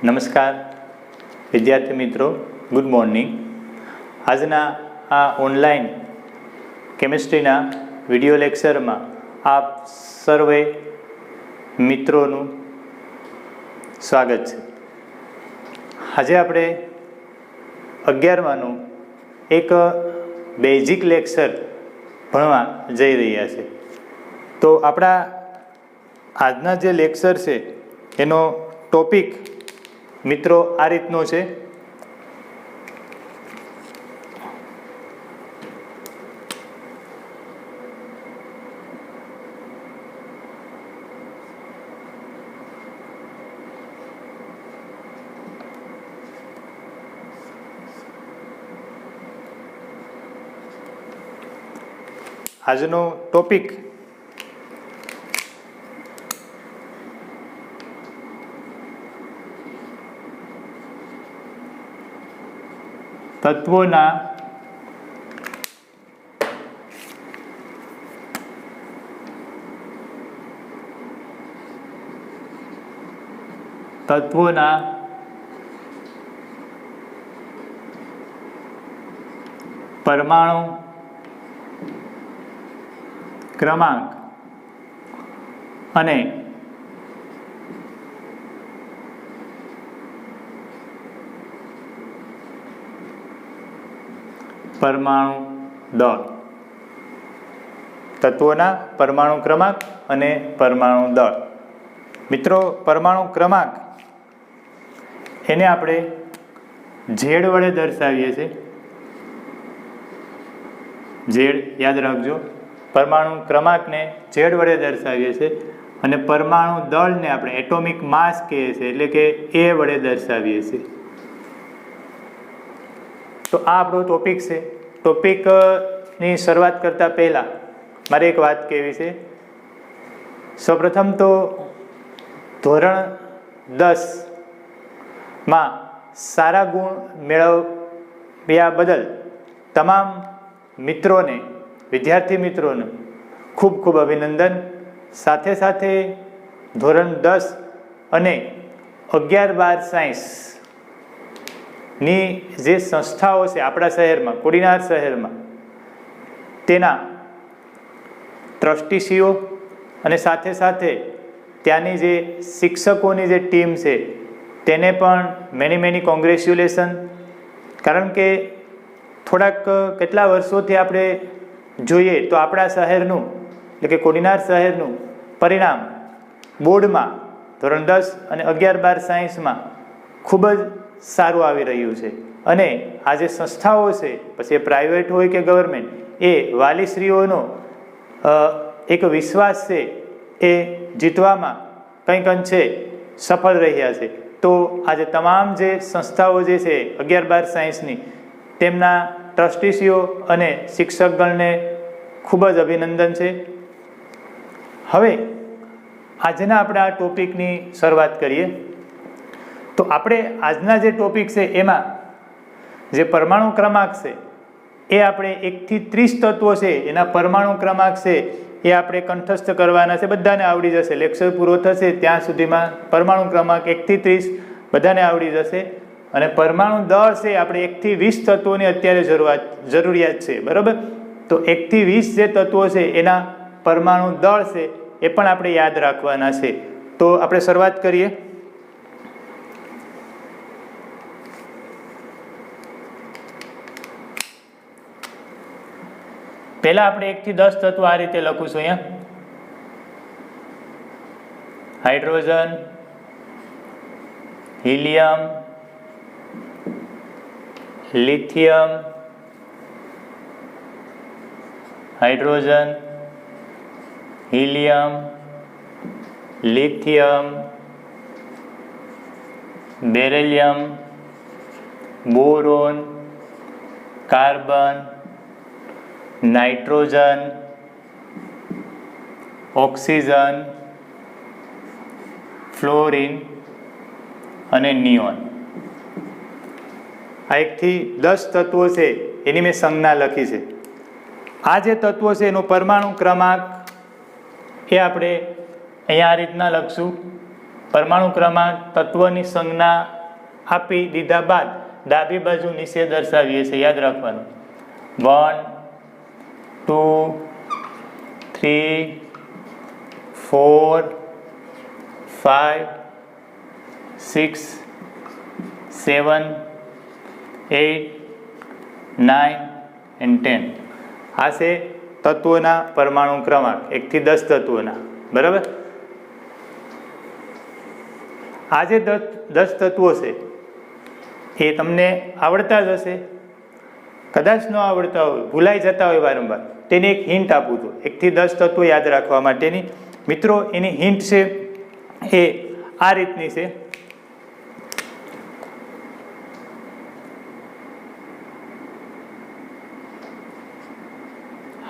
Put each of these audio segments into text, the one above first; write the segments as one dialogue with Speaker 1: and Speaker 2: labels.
Speaker 1: નમસ્કાર વિદ્યાર્થી મિત્રો, ગુડ મોર્નિંગ. આજના આ ઓનલાઈન કેમિસ્ટ્રીના વિડીયો લેક્ચરમાં આપ સર્વે મિત્રોનું સ્વાગત છે. આજે આપણે 11માનું એક બેઝિક લેક્ચર ભણવા જઈ રહ્યા છે. તો આપણા આજના જે લેક્ચર છે એનો ટોપિક મિત્રો આ રીતનો છે. આજનો ટોપિક તત્વોના પરમાણુ ક્રમાંક અને પરમાણુ દળ. તત્વોના પરમાણુ ક્રમાંક અને પરમાણુ દળ. મિત્રો, પરમાણુ ક્રમાંક એને આપણે ઝેડ વડે દર્શાવીએ છીએ. ઝેડ યાદ રાખજો. પરમાણુ ક્રમાંકને ઝેડ વડે દર્શાવીએ છીએ અને પરમાણુ દળને આપણે એટોમિક માસ કહીએ છીએ, એટલે કે એ વડે દર્શાવીએ છીએ. તો આ આપણો ટોપિક છે. ટોપિકની શરૂઆત કરતાં પહેલાં મારે એક વાત કહેવી છે. સૌપ્રથમ તો ધોરણ 10માં સારા ગુણ મેળવ્યા બદલ તમામ મિત્રોને, વિદ્યાર્થી મિત્રોને ખૂબ ખૂબ અભિનંદન. સાથે સાથે ધોરણ 10 અને 11-12 સાયન્સની જે સંસ્થાઓ છે આપણા શહેરમાં, કોડીનાર શહેરમાં, તેના ટ્રસ્ટીસીઓ અને સાથે સાથે ત્યાંની જે શિક્ષકોની જે ટીમ છે તેને પણ મેની કોંગ્રેચ્યુલેશન. કારણ કે થોડાક કેટલા વર્ષોથી આપણે જોઈએ તો આપણા શહેરનું, એટલે કે કોડીનાર શહેરનું પરિણામ બોર્ડમાં ધોરણ 10 અને 11-12 સાયન્સમાં ખૂબ જ સારું આવી રહ્યું છે. અને આ જે સંસ્થાઓ છે, પછી એ પ્રાઇવેટ હોય કે ગવર્મેન્ટ, એ વાલીશ્રીઓનો એક વિશ્વાસ છે એ જીતવામાં કંઈક અંશે સફળ રહ્યા છે. તો આજે તમામ જે સંસ્થાઓ જે છે 11-12 સાયન્સની, તેમના ટ્રસ્ટીસીઓ અને શિક્ષકગણને ખૂબ જ અભિનંદન છે. હવે આજના આપણે આ ટોપિકની શરૂઆત કરીએ. તો આપણે આજના જે ટોપિક છે એમાં જે પરમાણુ ક્રમાંક છે એ આપણે 1 થી 30 તત્વો છે એના પરમાણુ ક્રમાંક છે એ આપણે કંઠસ્થ કરવાના છે. બધાને આવડી જશે. લેક્ચર પૂરો થશે ત્યાં સુધીમાં પરમાણુ ક્રમાંક 1 થી 30 બધાને આવડી જશે. અને પરમાણુ દળ છે આપણે 1 થી 20 તત્વોની અત્યારે જરૂરિયાત છે, બરાબર. તો 1 થી 20 જે તત્વો છે એના પરમાણુ દળ છે એ પણ આપણે યાદ રાખવાના છે. તો આપણે શરૂઆત કરીએ. પહેલા આપણે 1 થી 10 તત્વો આ રીતે લખું છું. અહીંયા hydrogen, helium, lithium, hydrogen, helium, lithium, beryllium, boron, carbon, nitrogen, oxygen, fluorine અને નિયોન. આ 1 થી 10 તત્વો છે એની મેં સંજ્ઞા લખી છે. આ જે તત્વો છે એનો પરમાણુ ક્રમાંક એ આપણે અહીંયા આ રીતના લખશું. પરમાણુ ક્રમાંક તત્વની સંજ્ઞા આપી દીધા બાદ ડાબી બાજુ નીચે દર્શાવીએ છીએ, યાદ રાખવાનું. 1 2 3 4 5 6 7 8 9 and 10. આ છે તત્વોના પરમાણુ ક્રમાંક 1 થી 10 તત્વોના. બરાબર. આ જે 10 તત્વો છે એ તમને આવડતા જ હશે. કદાચ ન આવડતા હોય, ભૂલાઈ જતા હોય વારંવાર, તેની એક હિન્ટ આપું છું 1 થી 10 તત્વો યાદ રાખવા માટેની. મિત્રો, એની હિન્ટ છે એ આ રીતની છે.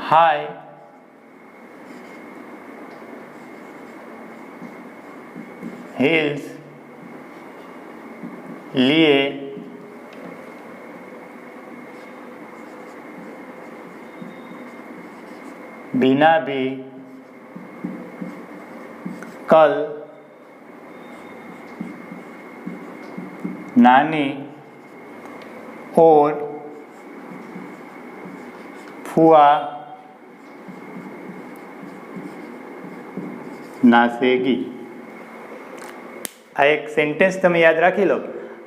Speaker 1: હાઈ हील्स लिए बिना भी कल नानी और फुआ नासेगी. આ એક સેન્ટેન્સ તમે યાદ રાખી લો.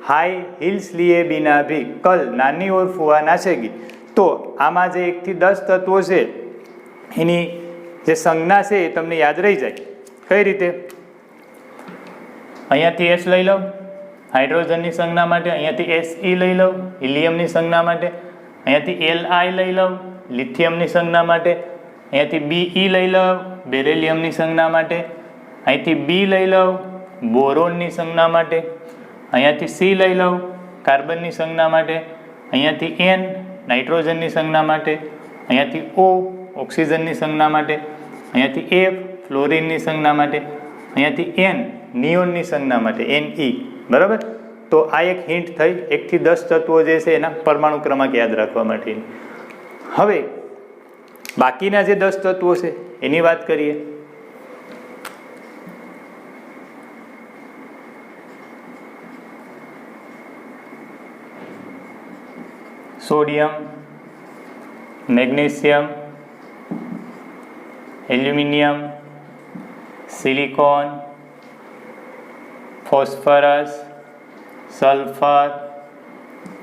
Speaker 1: હાઈ હિલ્સ લીએ બિના ભી કલ નાની ઓર ફુઆ નાચેગી. તો આમાં જે 1 થી 10 તત્વો છે એની જે સંજ્ઞા છે એ તમને યાદ રહી જાય. કઈ રીતે? અહીંયાથી એસ લઈ લઉં હાઇડ્રોજનની સંજ્ઞા માટે, અહીંયાથી SE લઈ લઉં હિલિયમની સંજ્ઞા માટે, અહીંયાથી Li લઈ લઉં લિથિયમની સંજ્ઞા માટે, અહીંયાથી Be લઈ લઉં બેરેલિયમની સંજ્ઞા માટે, અહીંથી B લઈ લઉં બોરોનની સંજ્ઞા માટે, અહીંયાથી C લઈ લઉં કાર્બનની સંજ્ઞા માટે, અહીંયાથી N નાઇટ્રોજનની સંજ્ઞા માટે, અહીંયાથી O ઓક્સિજનની સંજ્ઞા માટે, અહીંયાથી F ફ્લોરિનની સંજ્ઞા માટે, અહીંયાથી N નિયોનની સંજ્ઞા માટે Ne. બરાબર. તો આ એક હિન્ટ થઈ 1 થી 10 તત્વો જે છે એના પરમાણુ ક્રમાંક યાદ રાખવા માટેની. હવે બાકીના જે 10 તત્વો છે એની વાત કરીએ. Sodium, magnesium, aluminium, silicon, phosphorus, sulphur,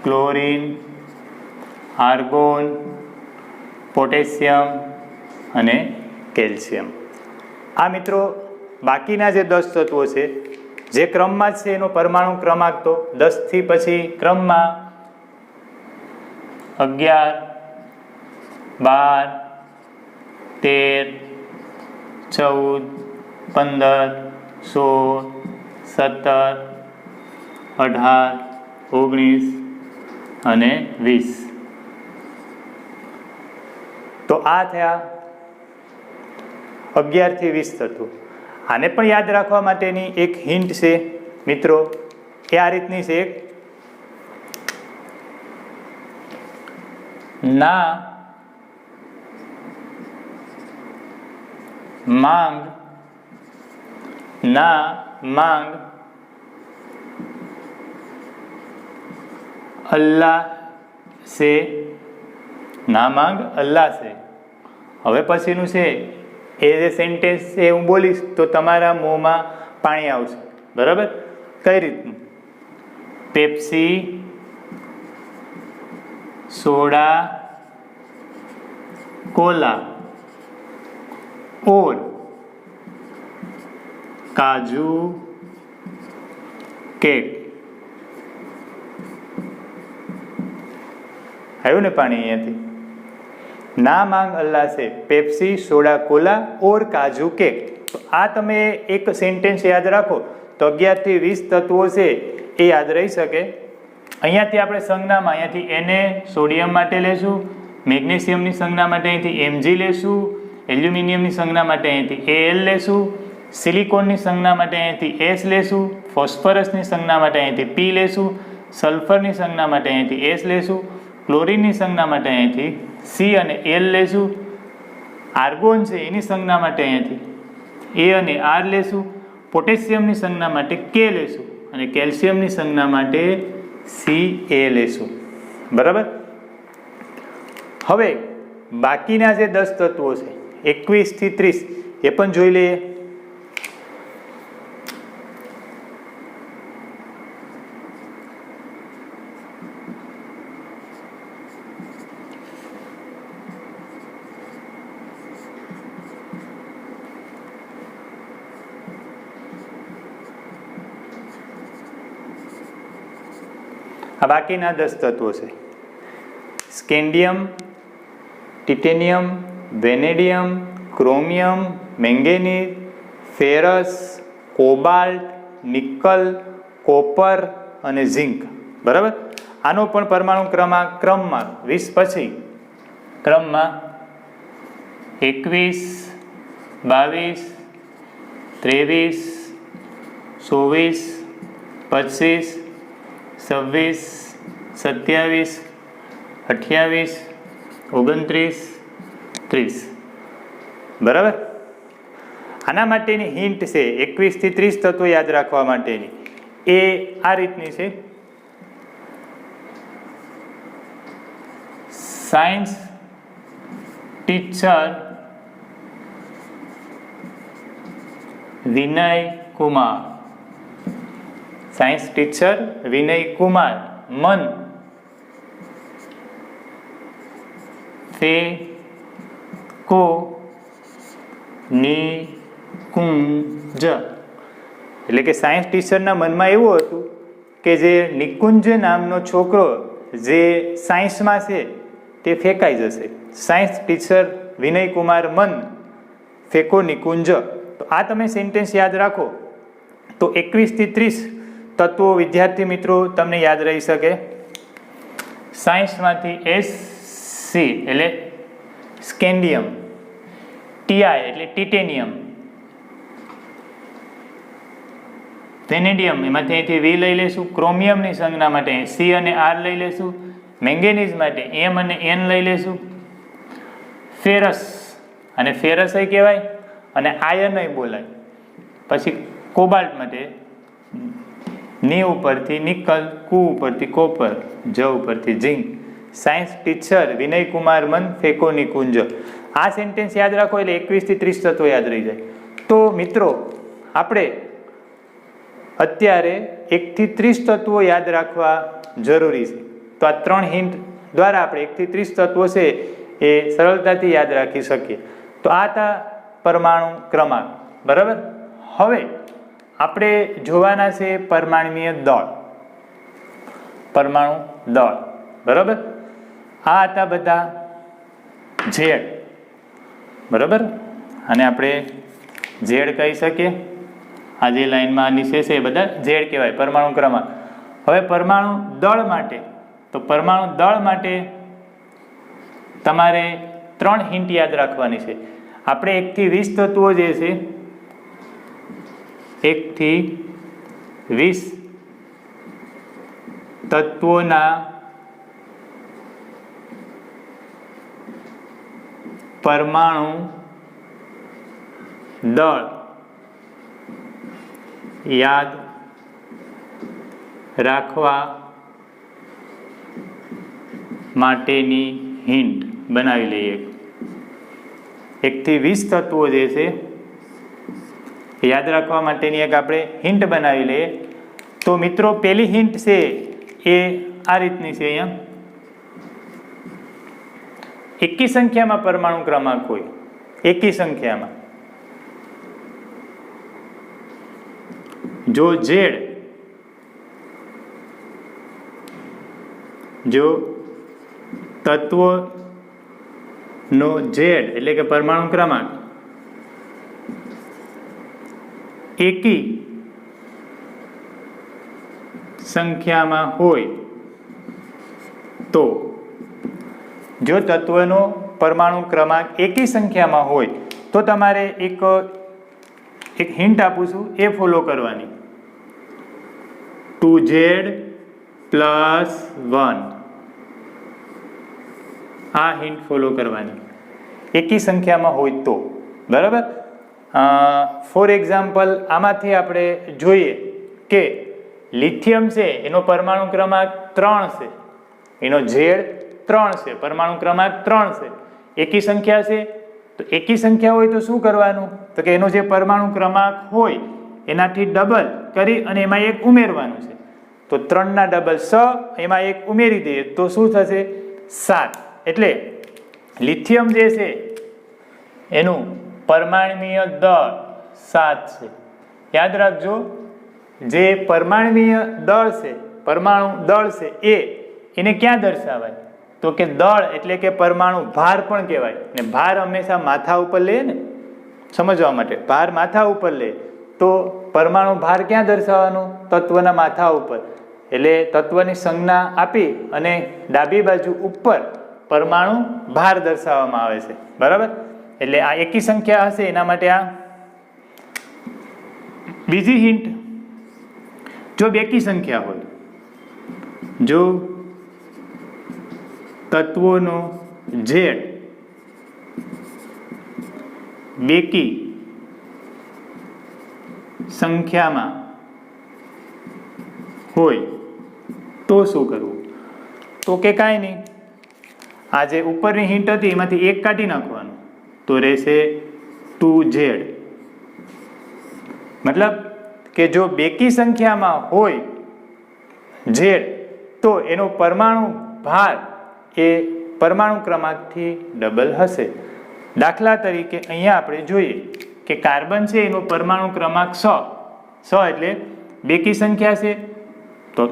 Speaker 1: chlorine, argon, potassium અને કેલ્શિયમ. આ મિત્રો બાકીના જે 10 તત્વો છે જે ક્રમમાં જ છે એનો પરમાણુ ક્રમાંક તો 10 થી પછી ક્રમમાં 11 12 13 14 15 16 17 18 19 અને 20. તો આ થયા 11 થી 20 તત્વો. આને પણ યાદ રાખવા માટેની એક હિન્ટ છે મિત્રો, એ આ રીતની છે. ના માંગ अल्लाह से, ના માંગ અલ્લાહ સે. હવે પછીનું છે એ જે સેન્ટેન્સ છે હું બોલીશ તો તમારા મોંમાં પાણી આવશે. બરાબર. કઈ રીતનું? પેપ્સી, सोडा, कोला और काजू केक. આવ્યું ને પાણી અહીંયાથી? ના માંગ અલ્લાહ સે પેપ્સી, સોડા, કોલા ઓર કાજુ કેક. તો આ તમે એક સેન્ટેન્સ યાદ રાખો તો 11 થી 20 તત્વો છે એ યાદ રહી શકે. અહીંયાથી આપણે સંજ્ઞામાં અહીંયાથી Na સોડિયમ માટે લેશું, મેગ્નેશિયમની સંજ્ઞા માટે અહીંથી Mg લેશું, એલ્યુમિનિયમની સંજ્ઞા માટે અહીંથી Al લેશું, સિલિકોનની સંજ્ઞા માટે અહીંથી S લેશું, ફોસ્ફરસની સંજ્ઞા માટે અહીંથી P લેશું, સલ્ફરની સંજ્ઞા માટે અહીંથી S લેશું, ક્લોરીનની સંજ્ઞા માટે અહીંથી C અને L લેશું, આર્ગોન છે એની સંજ્ઞા માટે અહીંયાથી A અને R લેશું, પોટેશિયમની સંજ્ઞા માટે K લેશું અને કેલ્શિયમની સંજ્ઞા માટે Ca લેશું. બરાબર. હવે બાકીના જે 10 તત્વો છે 21 થી 30 એ પણ જોઈ લઈએ. આ બાકીના 10 તત્વો છે scandium, titanium, vanadium, chromium, manganese, ferrous, cobalt, nickel, copper અને ઝિંક. બરાબર. આનો પણ પરમાણુ ક્રમમાં 20 પછી ક્રમમાં 21, 22, 23, 24, 25, 26, 27, 28, 29, 30. બરાબર. આના માટેની હિન્ટ છે 21 થી 30 તત્વો યાદ રાખવા માટેની એ આ રીતની છે. સાયન્સ ટીચર વિનય કુમાર. સાયન્સ ટીચર વિનય કુમાર મન ફેકો નિકુંજ. એટલે કે સાયન્સ ટીચરના મનમાં એવું હતું કે જે નિકુંજ નામનો છોકરો જે સાયન્સમાં છે તે ફેંકાઈ જશે. સાયન્સ ટીચર વિનય કુમાર મન ફેકો નિકુંજ. તો આ તમે સેન્ટેન્સ યાદ રાખો તો 21 થી 30 તત્વો વિદ્યાર્થી મિત્રો તમને યાદ રહી શકે. સાયન્સમાંથી SC એટલે સ્કેન્ડિયમ, TI એટલે ટિટેનિયમ, વેનેડિયમ એમાંથી અહીંથી V લઈ લેશું, ક્રોમિયમની સંજ્ઞા માટે C અને R લઈ લેશું, મેંગેનીઝ માટે M અને N લઈ લેશું, ફેરસ અને ફેરસ કહેવાય અને આયન બોલાય. પછી કોબાલ્ટ માટે ની ઉપરથી નિકલ, કુ ઉપરથી કોપર, જ ઉપરથી ઝિંક. સાયન્સ ટીચર વિનય કુમાર મન ફેકો નિકુંજ. આ સેન્ટેન્સ યાદ રાખો એટલે 21 થી 30 તત્વો યાદ રહી જાય. તો મિત્રો આપણે અત્યારે 1 થી 30 તત્વો યાદ રાખવા જરૂરી છે. તો આ 3 હિન્ટ દ્વારા આપણે 1 થી 30 તત્વો છે એ સરળતાથી યાદ રાખી શકીએ. તો આ હતા પરમાણુ ક્રમાંક. બરાબર. હવે આપણે જોવાના છે પરમાણુય દળ. પરમાણુ દળ. બરાબર. આ હતા બધા ઝેડ. બરાબર. અને આપણે ઝેડ કહી શકીએ. આ જે લાઈનમાં નીચે છે એ બધા ઝેડ કહેવાય પરમાણુ ક્રમાંક. હવે પરમાણુ દળ માટે તો પરમાણુ દળ માટે તમારે 3 હિન્ટ યાદ રાખવાની છે. આપણે 1 થી 20 તત્વો જે છે 1 થી 20 તત્વોના પરમાણુ દળ યાદ રાખવા માટેની હિન્ટ બનાવી લઈએ. 1 થી 20 તત્વો જે છે યાદ રાખવા માટેની એક આપણે હિન્ટ બનાવી લઈએ. તો મિત્રો પહેલી હિન્ટ છે એ આ રીતની છે. અહીંયા એકી સંખ્યામાં પરમાણુ ક્રમાંક હોય, એકી સંખ્યામાં જો ઝેડ જો તત્વનો ઝેડ એટલે કે પરમાણુ ક્રમાંક એકી સંખ્યામાં હોય તો જો તત્વનો પરમાણુ ક્રમાંક એકી સંખ્યામાં હોય તો તમારે એક હિન્ટ આપું છું એ ફોલો કરવાની. 2Z + 1 આ હિન્ટ ફોલો કરવાની એકી સંખ્યામાં હોય તો. બરાબર. ફોર એક્ઝામ્પલ આમાંથી આપણે જોઈએ કે લિથિયમ છે એનો પરમાણુ ક્રમાંક 3 છે, એનો ઝેડ 3 છે, પરમાણુ ક્રમાંક 3 છે, એકી સંખ્યા છે. તો એકી સંખ્યા હોય તો શું કરવાનું, તો કે એનો જે પરમાણુ ક્રમાંક હોય એનાથી ડબલ કરી અને એમાં એક ઉમેરવાનું છે. તો 3 ના ડબલ 6, એમાં એક ઉમેરી દઈએ તો શું થશે 7. એટલે લિથિયમ જે છે એનું પરમાણ્વીય દળ 7 છે. યાદ રાખજો, જે પરમાણ્વીય દળ છે, પરમાણુ દળ છે એને ક્યાં દર્શાવાય, તો કે દળ એટલે કે પરમાણુ ભાર પણ કહેવાય. ને ભાર હંમેશા માથા ઉપર લે ને, સમજવા માટે ભાર માથા ઉપર લે તો પરમાણુ ભાર ક્યાં દર્શાવવાનો, તત્વના માથા ઉપર. એટલે તત્વની સંજ્ઞા આપી અને ડાબી બાજુ ઉપર પરમાણુ ભાર દર્શાવવામાં આવે છે. બરાબર, એટલે આ એકી સંખ્યા હશે એના માટે આ. બીજી હિન્ટ, જો બેકી સંખ્યા હોય, જો તત્વોનો ઝેડ બેકી સંખ્યામાં હોય તો શું કરવું, તો કે કાંઈ નહીં, આ જે ઉપરની હિન્ટ હતી એમાંથી એક કાઢી નાખવાનું તો રહેશે 2Z. મતલબ કે જો બેકી સંખ્યામાં હોય ઝેડ તો એનો પરમાણુ ભાર એ પરમાણુ ક્રમાંકથી ડબલ હશે. દાખલા તરીકે અહીંયા આપણે જોઈએ કે કાર્બન છે એનો પરમાણુ ક્રમાંક 6 એટલે બેકી સંખ્યા છે, તો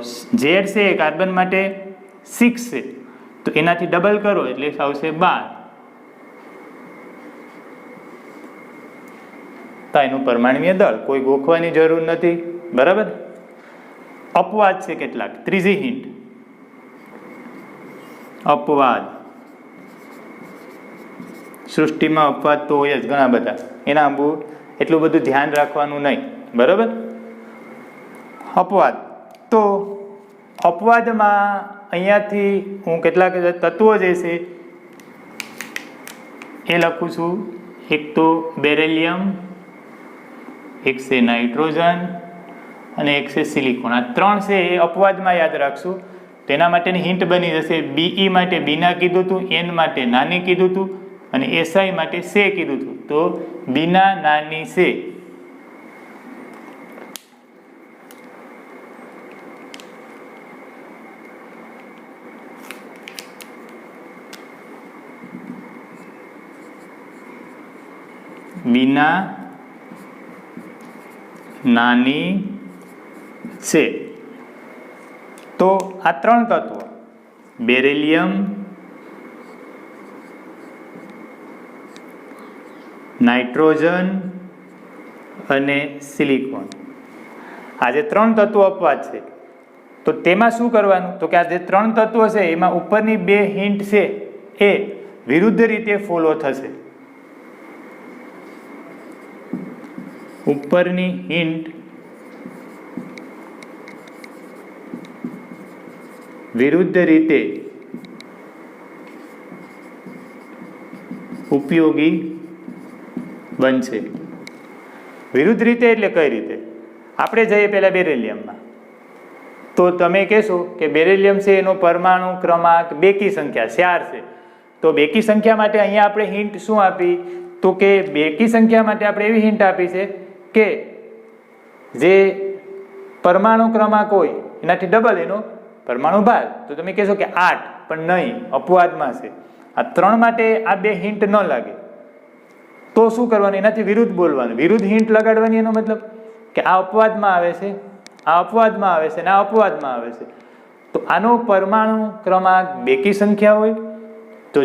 Speaker 1: ઝેડ છે એ કાર્બન માટે 6 છે, તો એનાથી ડબલ કરો એટલે આવશે 12. તો એનું પરમાણ્વીય દળ કોઈ ગોખવાની જરૂર નથી. બરાબર, અપવાદ છે કેટલાક. ત્રીજી હિન્ટ, અપવાદ. સૃષ્ટિમાં અપવાદ તો હોય જ ઘણા બધા, એના એટલું બધું ધ્યાન રાખવાનું નહીં. બરાબર, અપવાદ. તો અપવાદમાં અહીંયાથી હું કેટલાક તત્વો જે છે એ લખું છું. એક તો બેરેલિયમ, એક છે નાઇટ્રોજન અને એક છે સિલિકોન. આ 3 છે એ અપવાદમાં યાદ રાખશું. તેના માટેની હિન્ટ બની જશે. BE માટે બીના કીધું હતું, N માટે નાની કીધું હતું અને SI માટે સે કીધું હતું. તો બીના નાની સે. બીના નાની છે. તો આ 3 તત્વો બેરેલિયમ, નાઇટ્રોજન અને સિલિકોન, આ જે 3 તત્વો અપવાદ છે, તો તેમાં શું કરવાનું, તો કે આ જે 3 તત્વો છે એમાં ઉપરની 2 હિન્ટ છે એ વિરુદ્ધ રીતે ફોલો થશે. ઉપરની હિન્ટ વિરુદ્ધ રીતે ઉપયોગી બનશે. વિરુદ્ધ રીતે એટલે કઈ રીતે? આપણે જઈએ પહેલા બેરેલિયમમાં, તો તમે કહેશો કે બેરેલિયમ છે એનો પરમાણુ ક્રમાંક બેકી સંખ્યા 4 છે. તો બેકી સંખ્યા માટે અહીંયા આપણે હિન્ટ શું આપી, તો કે બેકી સંખ્યા માટે આપણે એવી હિન્ટ આપી છે કે જે પરમાણુ ક્રમાંક હોય એનાથી ડબલ એનો પરમાણુ ભાર. તો તમે કહેશો કે 8, પણ નહીં, અપવાદમાં છે. આ 3 માટે આ 2 હિન્ટ ન લાગે તો શું કરવાનું, એનાથી વિરુદ્ધ બોલવાનું, વિરુદ્ધ હિન્ટ લગાડવાની. એનો મતલબ કે આ અપવાદમાં આવે છે, આ અપવાદમાં આવે છે અને આ અપવાદમાં આવે છે. તો આનો પરમાણુ ક્રમાંક બેકી સંખ્યા હોય તો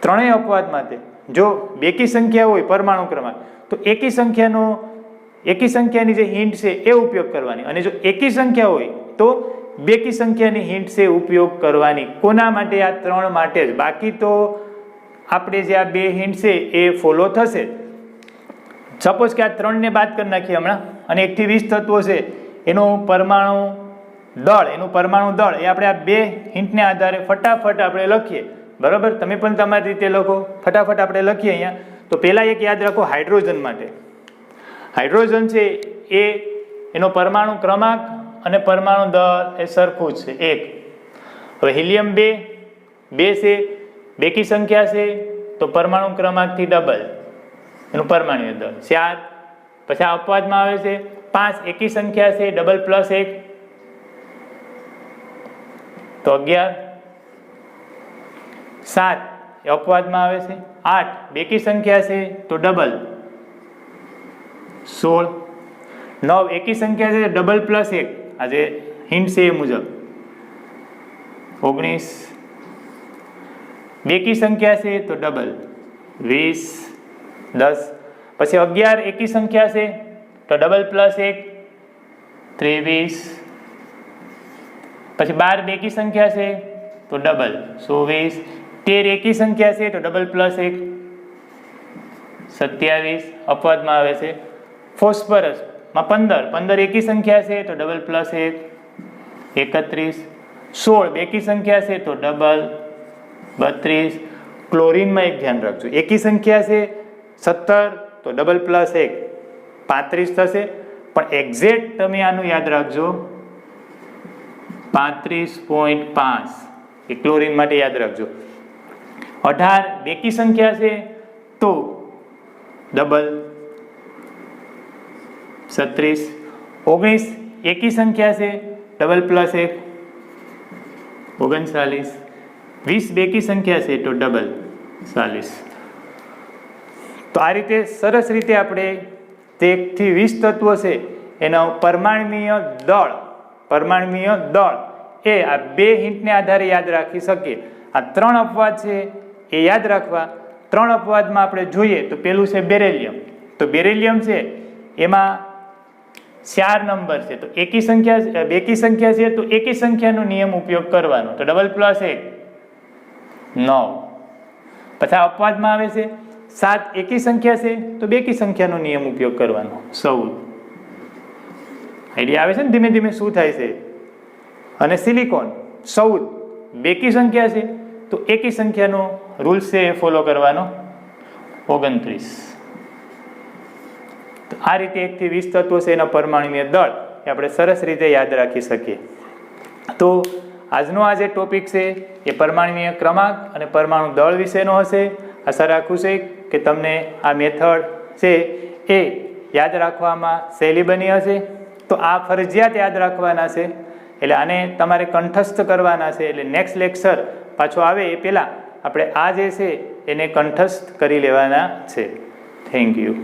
Speaker 1: ત્રણેય અપવાદ માટે જો બેકી સંખ્યા હોય પરમાણુ ક્રમાંક, તો એકી સંખ્યાની જે હિન્ટ છે એ ઉપયોગ કરવાની, અને જો એકી સંખ્યા હોય તો બેકી સંખ્યાની હિન્ટ છે ઉપયોગ કરવાની. કોના માટે? આ 3 માટે જ. બાકી તો આપણે જે આ 2 હિન્ટ છે એ ફોલો થશે. સપોઝ કે આ 3 ને બાદ કરી નાખીએ હમણાં, અને 1 થી 20 તત્વો છે એનું પરમાણુ દળ એ આપણે આ 2 હિન્ટને આધારે ફટાફટ આપણે લખીએ. બરાબર, તમે પણ તમારી રીતે લખો, ફટાફટ આપણે લખીએ અહીંયા. તો પહેલા એક યાદ રાખો, હાઇડ્રોજન માટે હાઇડ્રોજન છે એ એનો પરમાણુ ક્રમાંક અને પરમાણુ દળ એ સરખું જ છે 1. હવે હિલિયમ 2 છે, બેકી સંખ્યા છે તો પરમાણુ ક્રમાંકથી ડબલ એનું પરમાણુ દળ 4. પછી આ અપવાદમાં આવે છે 5, એકી સંખ્યા છે ડબલ પ્લસ 1 તો 11. 7 એ અપવાદમાં આવે છે 8, બેકી સંખ્યા છે તો ડબલ 16. 9 એકી સંખ્યા છે ડબલ પ્લસ 1 આજે હિન્ટ છે એ મુજબ 19. બેકી સંખ્યા છે તો ડબલ 20. 10 પછી 11 એકી સંખ્યા છે તો ડબલ પ્લસ 1 23. પછી 12 બેકી સંખ્યા છે તો ડબલ 24. 13 એકી સંખ્યા છે તો ડબલ પ્લસ 1 27. અપવાદમાં આવે છે ફોસ્ફરસ માં 15 એકી સંખ્યા છે તો ડબલ પ્લસ 1 31. 16 બેકી સંખ્યા છે તો ડબલ 32. ક્લોરીનમાં એક ધ્યાન રાખજો, એકી સંખ્યા છે 17 તો ડબલ પ્લસ 1 35 થશે, પણ એક્ઝેક્ટ તમે આનું યાદ રાખજો 35.5 એ ક્લોરીન માટે યાદ રાખજો. 18 બેકી સંખ્યા છે તો ડબલ 36. 19 એકી સંખ્યા છે ડબલ પ્લસ 1 39. 20 બેકી સંખ્યા છે તો ડબલ 40. તો આ રીતે સરસ રીતે આપણે તે 1 થી 20 તત્વો છે એનો પરમાણ્વીય દળ એ આ 2 હિન્ટને આધારે યાદ રાખી શકીએ. આ 3 અપવાદ છે એ યાદ રાખવા. 3 અપવાદમાં આપણે જોઈએ તો પેલું છે બેરેલિયમ. તો બેરેલિયમ છે એમાં 4 નંબર છે તો એકી સંખ્યા બેકી સંખ્યા છે તો એકી સંખ્યાનો નિયમ ઉપયોગ કરવાનો તો ડબલ પ્લસ 1 9. પછી અપવાદમાં આવે છે 7 એકી સંખ્યા છે તો બેકી સંખ્યાનો નિયમ ઉપયોગ કરવાનો 16. આઈડિયા આવે છે ને ધીમે ધીમે શું થાય છે. અને સિલિકોન 16 બેકી સંખ્યા છે તો એકી સંખ્યાનો રૂલ્સ છે એ ફોલો કરવાનો 29. તો આ રીતે 1 થી 20 તત્વો છે એના પરમાણુય દળ એ આપણે સરસ રીતે યાદ રાખી શકીએ. તો આજનો આ જે ટોપિક છે એ પરમાણુય ક્રમાંક અને પરમાણુ દળ વિશેનો હશે. આશા રાખું છે કે તમને આ મેથડ છે એ યાદ રાખવામાં સહેલી બની હશે. તો આ ફરજિયાત યાદ રાખવાના છે, એટલે આને તમારે કંઠસ્થ કરવાના છે. એટલે નેક્સ્ટ લેક્ચર પાછો આવે એ પહેલાં આપણે આ જે છે એને કંઠસ્થ કરી લેવાના છે. Thank you.